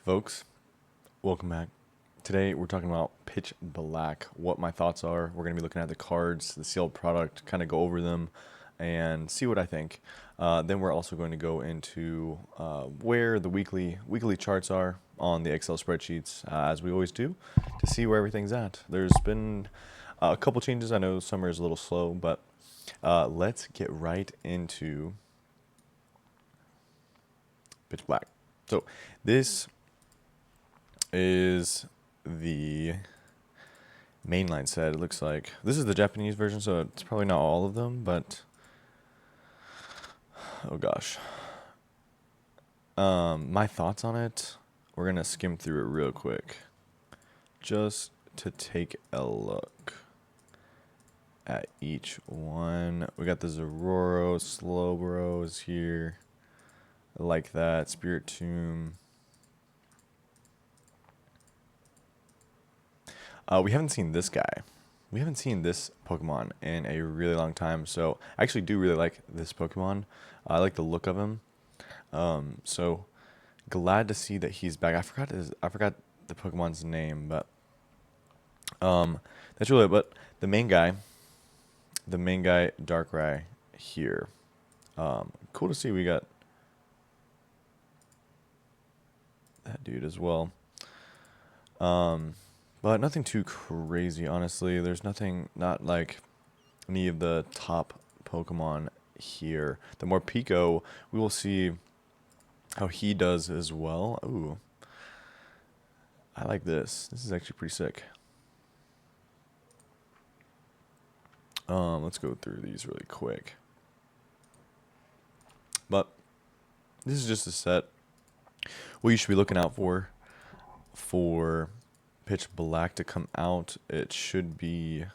Folks, welcome back. Today we're talking about Pitch Black, what my thoughts are. We're going to be looking at the cards, the sealed product, kind of go over them and see what I think. Then we're also going to go into where the weekly charts are on the Excel spreadsheets, as we always do, to see where everything's at. There's been a couple changes. I know summer is a little slow, but let's get right into Pitch Black. So this is the mainline set. It looks like this is the Japanese version, so it's probably not all of them, but oh gosh. My thoughts on it, we're gonna skim through it real quick just to take a look at each one. We got the Zororo, Slowbros here. I like that. Spirit Tomb. We haven't seen this guy. We haven't seen this Pokemon in a really long time, so I actually do really like this Pokemon. I like the look of him. So glad to see that he's back. I forgot the Pokemon's name, but that's really it. But the main guy, Darkrai here. Cool to see we got that dude as well. But nothing too crazy, honestly. There's not like any of the top Pokemon here. The more Pico, we will see how he does as well. Ooh, I like this. This is actually pretty sick. Let's go through these really quick. But this is just a set. What you should be looking out for Pitch Black to come out. It should be a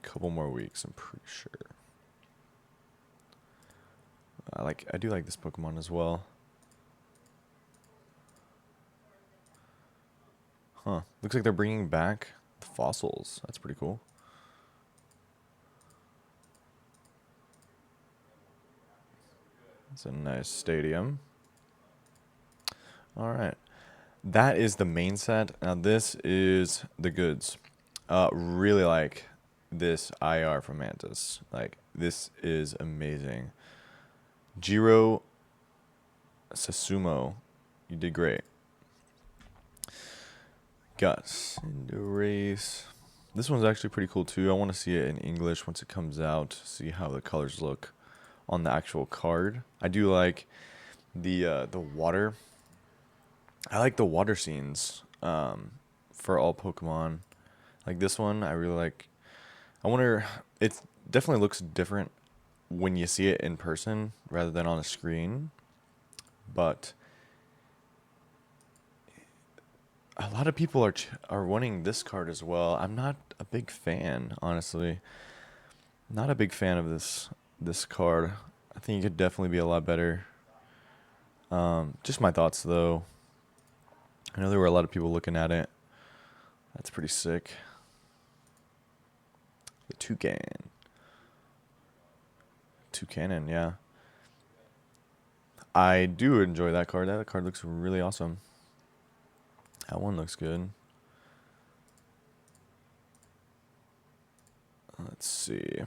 couple more weeks, I'm pretty sure. I do like this Pokemon as well. Huh. Looks like they're bringing back the fossils. That's pretty cool. It's a nice stadium. All right. That is the main set. Now this is the goods. Really like this IR from Mantis. Like, this is amazing. Jiro Sasumo, you did great. Got Cinderace. This one's actually pretty cool too. I want to see it in English once it comes out. See how the colors look on the actual card. I do like the water. I like the water scenes for all Pokemon. Like this one, I really like. I wonder, it definitely looks different when you see it in person rather than on a screen. But a lot of people are wanting this card as well. I'm not a big fan, honestly. Not a big fan of this card. I think it could definitely be a lot better. Just my thoughts though. I know there were a lot of people looking at it. That's pretty sick. The Toucannon, yeah. I do enjoy that card. That card looks really awesome. That one looks good. Let's see.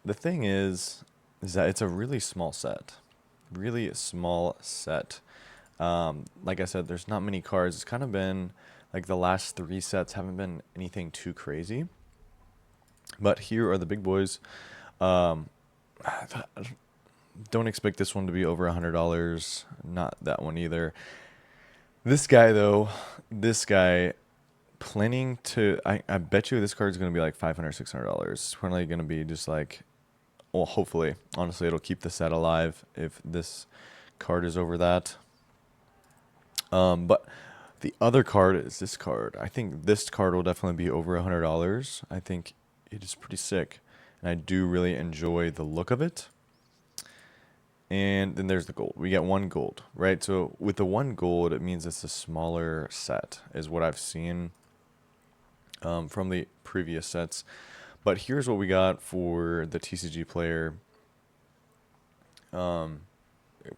The thing is that it's a really small set. Really small set. Like I said, there's not many cards. It's kind of been like the last three sets haven't been anything too crazy. But here are the big boys. Don't expect this one to be over $100. Not that one either. This guy though, planning to. I bet you this card is gonna be like $500, $600. It's probably gonna be just like, well, hopefully, honestly, it'll keep the set alive if this card is over that. But the other card is this card. I think this card will definitely be over $100. I think it is pretty sick, and I do really enjoy the look of it. And then there's the gold. We get one gold, right? So with the one gold, it means it's a smaller set, is what I've seen from the previous sets. But here's what we got for the TCG player.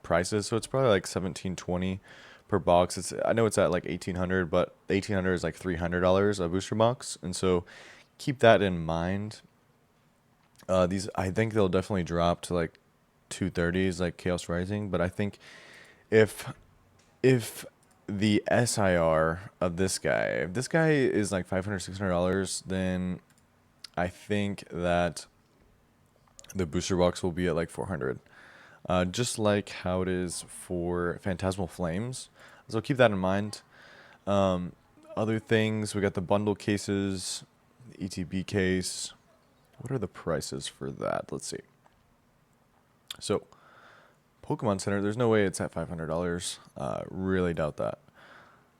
prices, so it's probably like 1720 per box. I know it's at like 1800, but 1800 is like $300 a booster box, and so keep that in mind. These I think they'll definitely drop to like 230s, like Chaos Rising, but I think if if the SIR of this guy, if this guy is like $500, $600, then I think that the booster box will be at like 400. Just like how it is for Phantasmal Flames. So keep that in mind. Um, Other things, we got the bundle cases, the ETB case. What are the prices for that? Let's see. So, Pokemon Center, there's no way it's at $500. Really doubt that.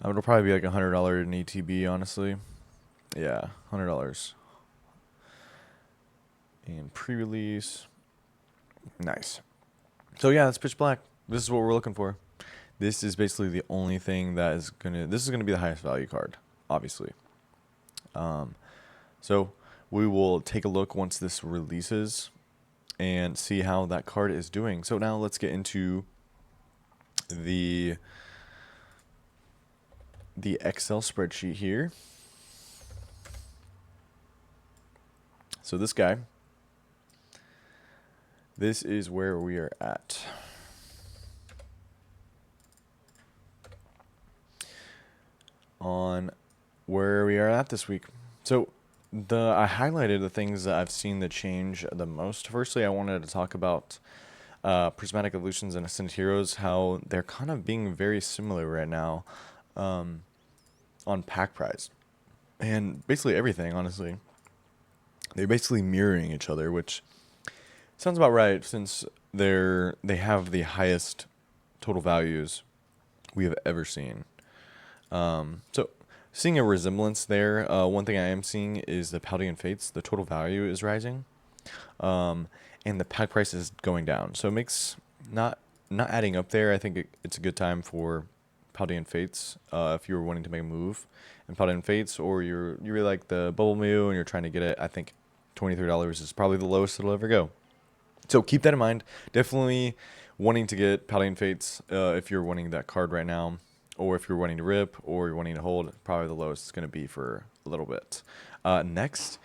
It'll probably be like $100 in ETB, honestly. Yeah, $100. And pre-release. Nice. So yeah, it's Pitch Black. This is what we're looking for. This is basically the only thing that is this is gonna be the highest value card, obviously. So we will take a look once this releases and see how that card is doing. So now let's get into the Excel spreadsheet here. So this guy, this is where we are at. On where we are at this week. So I highlighted the things that I've seen that change the most. Firstly, I wanted to talk about Prismatic Evolutions and Ascended Heroes, how they're kind of being very similar right now on pack price. And basically everything, honestly. They're basically mirroring each other, which sounds about right since they have the highest total values we have ever seen. So seeing a resemblance there, one thing I am seeing is the Paldean Fates. The total value is rising, and the pack price is going down. So it makes not adding up there. I think it's a good time for Paldean Fates if you're wanting to make a move in Paldean Fates, or you really like the Bubble Mew and you're trying to get it. I think $23 is probably the lowest it'll ever go. So keep that in mind. Definitely wanting to get Paldean Fates if you're wanting that card right now, or if you're wanting to rip, or you're wanting to hold, probably the lowest it's going to be for a little bit. Next,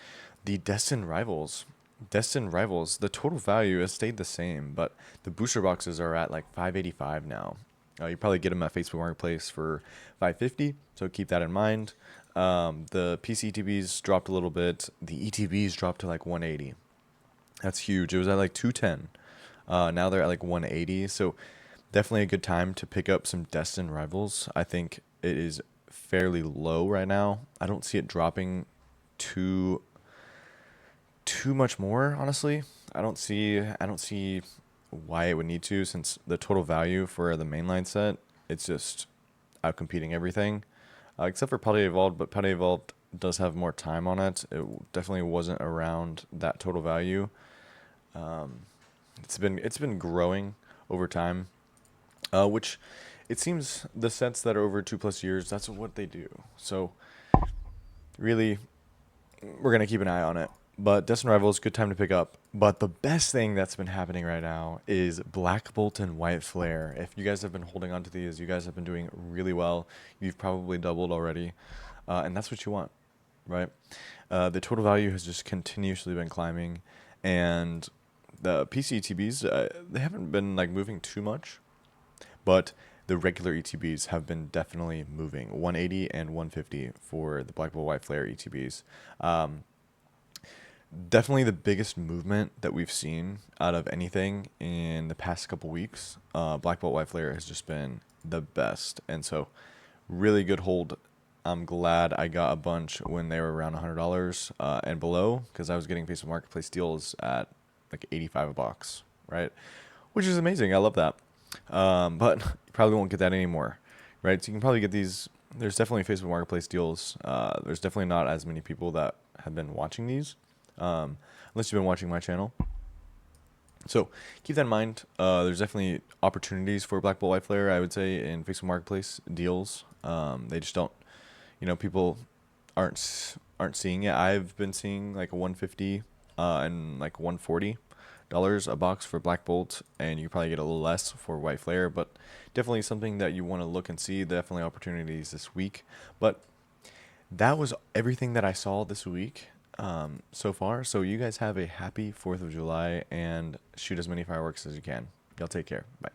the Destined Rivals. Destined Rivals, the total value has stayed the same, but the booster boxes are at like $585 now. You probably get them at Facebook Marketplace for $550, so keep that in mind. The PC ETBs dropped a little bit. The ETBs dropped to like 180. That's huge. It was at like 210. Now they're at like 180, so definitely a good time to pick up some Destined Rivals. I think it is fairly low right now. I don't see it dropping too much more, honestly. I don't see why it would need to, since the total value for the mainline set, it's just outcompeting everything. Except for Paldea Evolved, but Paldea Evolved does have more time on it. It definitely wasn't around that total value. It's been growing over time. Which it seems the sets that are over 2+ years, that's what they do. So really, we're going to keep an eye on it. But Destined Rivals, good time to pick up. But the best thing that's been happening right now is Black Bolt and White Flare. If you guys have been holding on to these, you guys have been doing really well. You've probably doubled already. And that's what you want, right? The total value has just continuously been climbing. And the PC ETBs, they haven't been like moving too much. But the regular ETBs have been definitely moving, 180 and 150 for the Black Bolt White Flare ETBs. Definitely the biggest movement that we've seen out of anything in the past couple weeks. Black Bolt White Flare has just been the best, and so really good hold. I'm glad I got a bunch when they were around $100 and below, because I was getting Facebook Marketplace deals at like 85 a box, right? Which is amazing. I love that. But you probably won't get that anymore, right? So you can probably get these. There's definitely Facebook Marketplace deals. There's definitely not as many people that have been watching these, unless you've been watching my channel. So keep that in mind. There's definitely opportunities for Black Bolt White Flare, I would say, in Facebook Marketplace deals. They just don't, people aren't seeing it. I've been seeing like a 150 and like $140 a box for Black Bolt, and you probably get a little less for White Flare, but definitely something that you want to look and see. Definitely opportunities this week. But that was everything that I saw this week so far. So you guys have a happy 4th of July and shoot as many fireworks as you can. Y'all take care. Bye.